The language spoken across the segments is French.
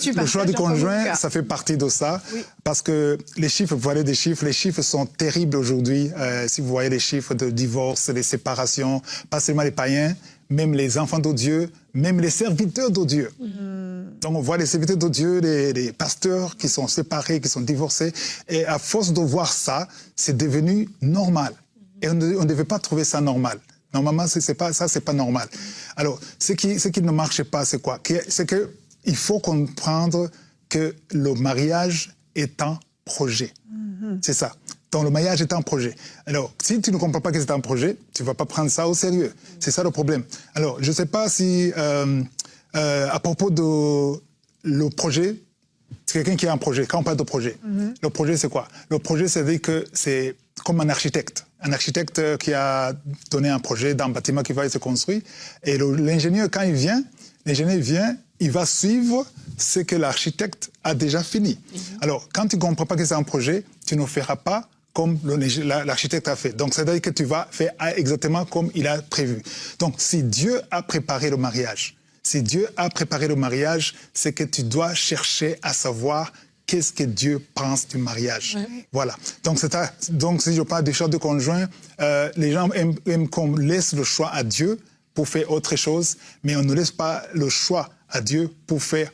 le choix du conjoint, ça fait partie de ça, oui. Parce que les chiffres, vous voyez des chiffres, les chiffres sont terribles aujourd'hui. Si vous voyez les chiffres de divorce, les séparations, pas seulement les païens, même les enfants de Dieu, même les serviteurs de Dieu. Donc on voit les serviteurs de Dieu, les pasteurs qui sont séparés, qui sont divorcés, et à force de voir ça, c'est devenu normal. Et on ne devait pas trouver ça normal. Normalement, c'est pas normal. Alors, ce qui ne marche pas, c'est quoi? C'est que il faut comprendre que le mariage est un projet. C'est ça. Donc, le mariage est un projet. Alors, si tu ne comprends pas que c'est un projet, tu ne vas pas prendre ça au sérieux. C'est ça le problème. Alors, je ne sais pas si, à propos de le projet, c'est quelqu'un qui a un projet. Quand on parle de projet, le projet, c'est quoi? Le projet, c'est-à-dire que c'est comme un architecte. Un architecte qui a donné un projet d'un bâtiment qui va être construit. Et l'ingénieur, quand il vient, il va suivre ce que l'architecte a déjà fini. Alors, quand tu ne comprends pas que c'est un projet, tu ne feras pas comme l'architecte a fait. Donc, c'est-à-dire que tu vas faire exactement comme il a prévu. Donc, si Dieu a préparé le mariage, c'est que tu dois chercher à savoir qu'est-ce que Dieu pense du mariage. Voilà. Donc, si je parle des choix de conjoint, les gens aiment qu'on laisse le choix à Dieu pour faire autre chose, mais on ne laisse pas le choix à Dieu pour faire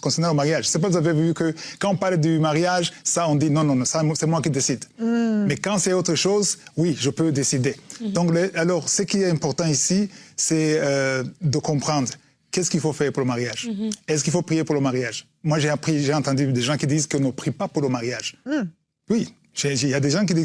concernant le mariage. Je ne sais pas si vous avez vu que quand on parle du mariage, ça on dit non, ça c'est moi qui décide. Mais quand c'est autre chose, oui, je peux décider. Donc, alors, ce qui est important ici, c'est de comprendre qu'est-ce qu'il faut faire pour le mariage. Est-ce qu'il faut prier pour le mariage? Moi, j'ai entendu des gens qui disent qu'on ne prie pas pour le mariage. Oui. Il y a des gens qui disent